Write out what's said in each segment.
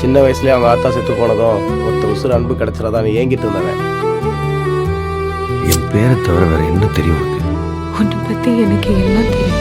சின்ன வயசுலேயே அவங்க ஆத்தா செத்து போனதும் ஒருத்தர் உசுறு அன்பு கிடச்சிடாதான் ஏங்கிட்டு இருந்தவன். என் பேரை தவிர வேற என்ன தெரியும் உனக்கு? உன்னை பத்தி எனக்கு எல்லாம் தெரியும்.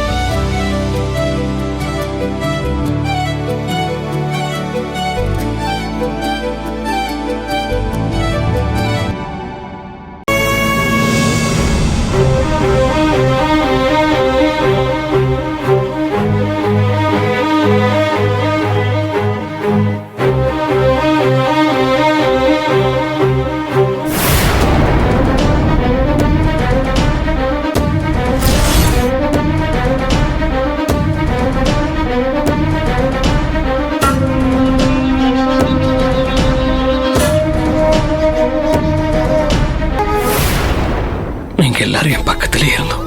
எல்லாரும் என் பக்கத்திலே இருந்தோம்.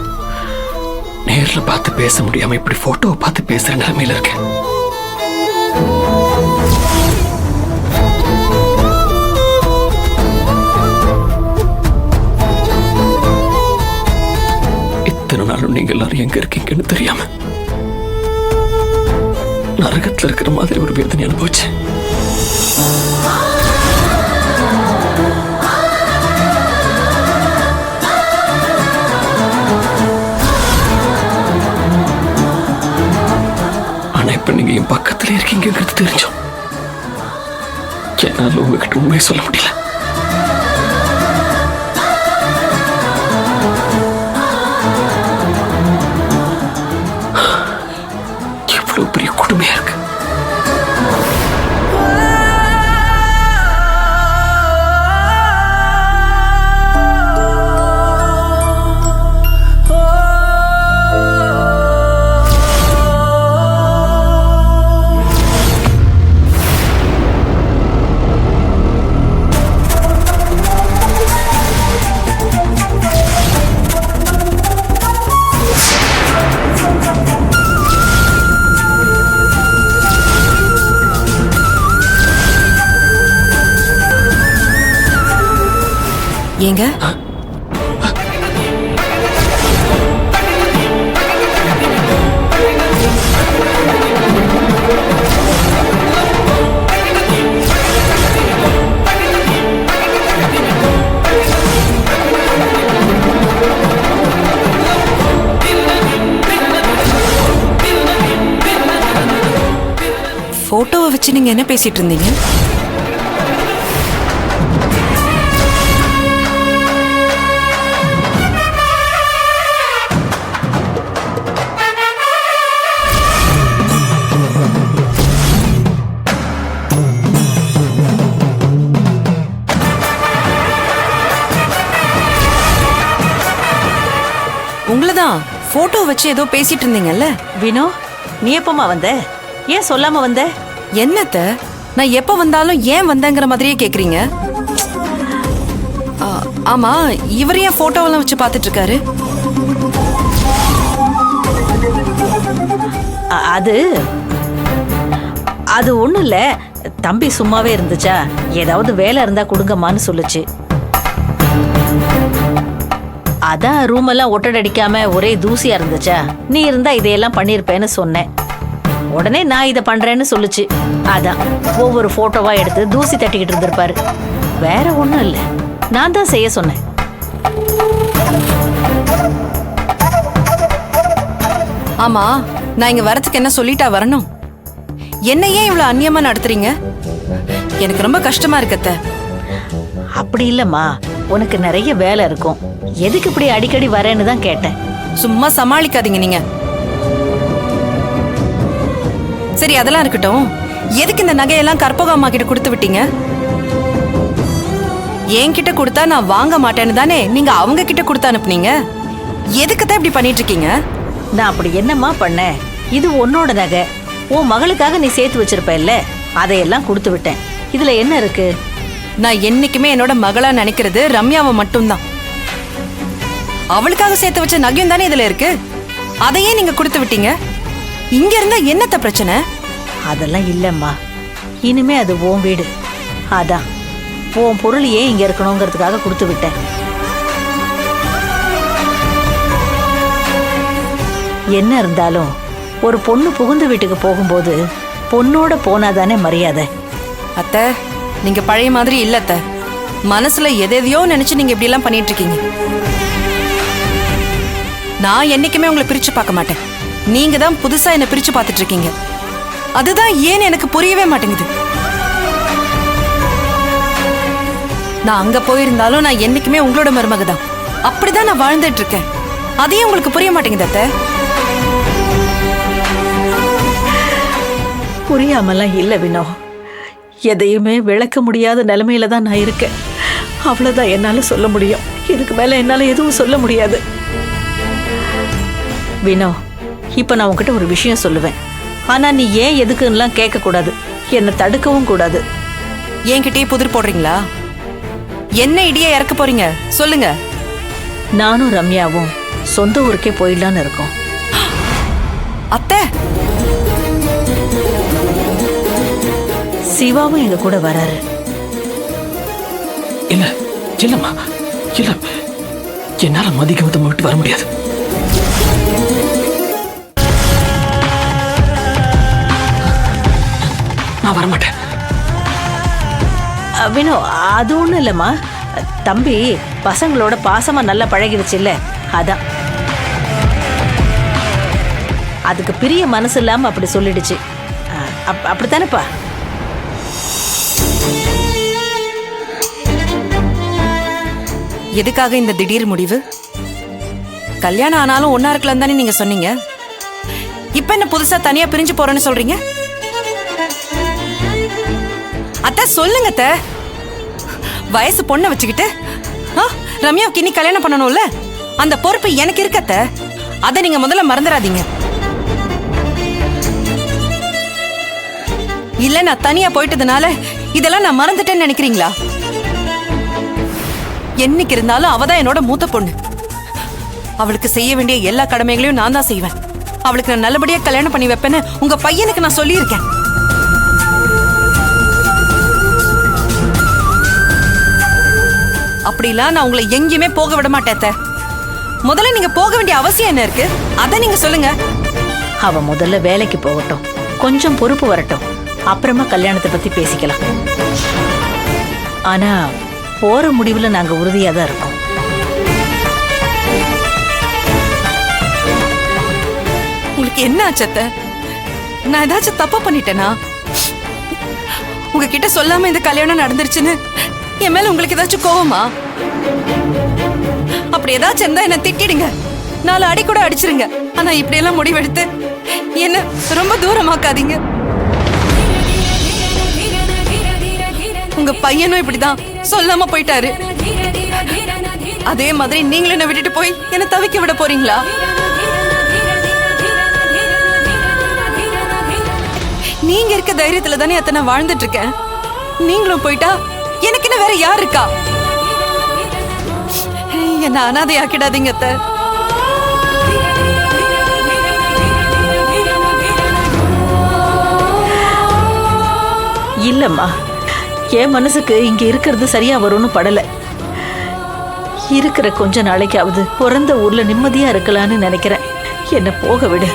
நேர்ல பார்த்து பேச முடியாம இப்படி போட்டோவை பார்த்து பேசுற நிலைமையில இருக்கேன். இத்தனை நாளும் நீங்க எல்லாரும் எங்க இருக்கீங்கன்னு தெரியாம நரகத்துல இருக்கிற மாதிரி ஒரு வேதனை அனுபவிச்சேன். இப்ப நீங்க என் பக்கத்துல இருக்கீங்கிறது தெரிஞ்சோம் என்னால உங்ககிட்ட உண்மையை சொல்ல முடியல. எவ்வளவு பெரிய கொடுமையா இருக்கு. ஏங்க போட்டோவை வச்சு நீங்க என்ன பேசிட்டு இருந்தீங்க? உங்களதான் போட்டோ வச்சு ஏதோ பேசிட்டு இருந்தீங்கல்ல? வினோ, நீ எப்பமா வந்த? ஏன் சொல்லாம வந்த? என்னத்த நான் எப்ப வந்தாலும் ஏன் வந்தேங்கிற மாதிரியே கேக்குறீங்க? ஆமா, இவர் ஏன் போட்டோவெல்லாம் வச்சு பாத்துட்டு இருக்காரு? அது அது ஒண்ணும் இல்ல, தம்பி சும்மாவே இருந்துச்சா, ஏதாவது வேலை இருந்தா கொடுங்கம்மான்னு சொல்லுச்சு. அதான் ரூம் எல்லாம் ஒட்டடடிக்காம ஒரே தூசியா இருந்துச்சா, நீ இருந்தா இதையெல்லாம் பண்ணிருப்பேன்னு சொன்னேன். உடனே நான் இதை பண்றேன்னு சொல்லுச்சு. அதான் ஒவ்வொரு போட்டோவா எடுத்து தூசி தட்டிக்கிட்டு இருந்திருப்பாரு. வேற ஒண்ணும் இல்ல, நான் தான் செய்ய சொன்னேன். ஆமா, நான் இங்க வரதுக்கு என்ன சொல்லிட்டா வரணும்? என்ன ஏன் இவ்வளவு அந்நியமா நடத்துறீங்க? எனக்கு ரொம்ப கஷ்டமா இருக்கத்த. அப்படி இல்லம்மா, உனக்கு நிறைய வேலை இருக்கும், எதுக்கு இப்படி அடிக்கடி வரேன்னு தான் கேட்டேன். சும்மா சமாளிக்காதீங்க நீங்க. சரி, அதெல்லாம் இருக்கட்டும். எதுக்கு இந்த நகையெல்லாம் கற்பக அம்மா கிட்ட கொடுத்து விட்டீங்க? என்கிட்ட கொடுத்தா நான் வாங்க மாட்டேன்னு தானே நீங்க அவங்க கிட்ட கொடுத்து அனுப்புனீங்க. எதுக்குதான் இப்படி பண்ணிட்டு இருக்கீங்க? நான் அப்படி என்னம்மா பண்ணேன்? இது உன்னோட நகை, உன் மகளுக்காக நீ சேர்த்து வச்சிருப்ப இல்ல, அதையெல்லாம் கொடுத்து விட்டேன். இதுல என்ன இருக்கு? நான் என்னைக்குமே என்னோட மகளா நினைக்கிறது ரம்யாவை மட்டும்தான். அவளுக்காக சேர்த்து வச்ச நகையும் தானே இதுல இருக்கு. அதையே நீங்க கொடுத்து விட்டீங்க. இங்க இருந்தா என்னத்த பிரச்சனை? அதெல்லாம் இல்லம்மா, இனிமே அது உன் வீடு. அதான் உன் பொருள் ஏன் இங்க இருக்கணுங்கிறதுக்காக கொடுத்து விட்டேன். என்ன இருந்தாலும் ஒரு பொண்ணு புகுந்த வீட்டுக்கு போகும்போது பொண்ணோட போனாதானே மரியாதை. அத்தை, நீங்க பழைய மாதிரி இல்ல அத்தை. மனசுல எதையோ நினைச்சு நீங்க இப்படி எல்லாம் பண்ணிட்டு இருக்கீங்க. நான் என்னைக்குமே உங்களை பிரிச்சு பார்க்க மாட்டேன். நீங்க தான் புதுசா என்ன பிரிச்சு பார்த்துட்டு இருக்கீங்க. அதுதான் ஏன்னு எனக்கு புரியவே மாட்டேங்குது. நான் அங்க போயிருந்தாலும் நான் என்னைக்குமே உங்களோட மருமக தான். அப்படிதான் நான் வாழ்ந்துட்டு இருக்கேன். அதையும் உங்களுக்கு புரிய மாட்டேங்குது அத்தை. புரியாமலாம் இல்ல வினோ. எதையுமே விளக்க முடியாத நிலைமையில தான் நான் இருக்கேன். அவ்வளவுதான் என்னால சொல்ல முடியும். இதுக்கு மேல என்னால எதுவும் சொல்ல முடியாது. வினோ, இப்ப நான் உன்கிட்ட ஒரு விஷயம் சொல்லுவேன். ஆனா நீ ஏன் எதுக்குன்னெலாம் கேட்க கூடாது, என்னை தடுக்கவும் கூடாது. என்கிட்டயே புதிர் போடுறீங்களா? என்ன இடிய இறக்க போறீங்க சொல்லுங்க. நானும் ரம்யாவும் சொந்த ஊருக்கே போயிடலான்னு இருக்கோம். அத்தை, சிவாவும் எங்க கூட வராரு. இல்ல இல்லம்மா, இல்ல, என்னால மதிக்கவத்தை விட்டு வர முடியாது. நான் வரமாட்டேன். வினோ, அது ஒண்ணும் இல்லம்மா. தம்பி பசங்களோட பாசமா நல்லா பழகிடுச்சு இல்ல, அதான். அதுக்கு பிரிய மனசு இல்லாம அப்படி சொல்லிடுச்சு. அப்படித்தானப்பா? எதுக்காக இந்த திடீர் முடிவு? கல்யாணம் ஆனாலும் ஒன்னா இருக்கலாம் தானே நீங்க சொன்னீங்க. இப்ப என்ன புதுசா தனியா பிரிஞ்சு போறேன்னு சொல்றீங்க? அத்தை சொல்லுங்க அத்தை. வயசு பொண்ணை வச்சுக்கிட்டு ரம்யாவுக்கு இன்னி கல்யாணம் பண்ணணும்ல, அந்த பொறுப்பு எனக்கு இருக்கு அத்தை. அதை நீங்க முதல்ல மறந்துடாதீங்க. இல்ல நான் தனியா போயிட்டதுனால இதெல்லாம் நான் மறந்துட்டேன்னு நினைக்கிறீங்களா? என்னைக்கு இருந்தாலும் அவதான் என்னோட மூத்த பொண்ணு. அவளுக்கு செய்ய வேண்டிய எல்லா கடமைகளையும் நான் தான் செய்வேன். அவளுக்கு நான் நல்லபடியா கல்யாணம் பண்ணி வைப்பேன்னு உங்க பையனுக்கு நான் சொல்லியிருக்கேன். அப்படிலாம் நான் உங்களை எங்கேயுமே போக விட மாட்டேன். முதல்ல நீங்க போக வேண்டிய அவசியம் என்ன இருக்கு அத நீங்க சொல்லுங்க. அவ முதல்ல வேலைக்கு போகட்டும், கொஞ்சம் பொறுப்பு வரட்டும், அப்புறமா கல்யாணத்தை பத்தி பேசிக்கலாம். ஆனா போற முடிவுல நாங்க உறுதியா தான் இருக்கோம். உங்களுக்கு என்ன ஆச்சத்த? நான் ஏதாச்சும் தப்பு பண்ணிட்டேனா? உங்ககிட்ட சொல்லாம இந்த கல்யாணம் நடந்துருச்சுன்னு என் மேல உங்களுக்கு ஏதாச்சும் கோவமா? அப்படி ஏதாச்சும் இருந்தா என்ன திட்டிடுங்க, 4 அடி கூட அடிச்சிருங்க. ஆனா இப்படி எல்லாம் முடிவெடுத்து என்ன ரொம்ப தூரமாக்காதீங்க. உங்க பையனும் இப்படிதான் சொல்லாம போயிட்டாரு. அதே மாதிரி நீங்களும் என்ன விட்டுட்டு போய் என்ன தவிக்க விட போறீங்களா? நீங்க இருக்க தைரியத்துல தானே அத்தனை வாழ்ந்துட்டு இருக்கேன். நீங்களும் போயிட்டா எனக்கு என்ன வேற யார் இருக்கா? என்ன அனாதையாக்கிடாதீங்க அத்தை. இல்லம்மா, என் மனசுக்கு இங்க இருக்கிறது சரியா வரும்னு படல. இருக்கிற கொஞ்ச நாளைக்காவது பிறந்த ஊர்ல நிம்மதியா இருக்கலாம்னு நினைக்கிறேன். என்ன போக விடு.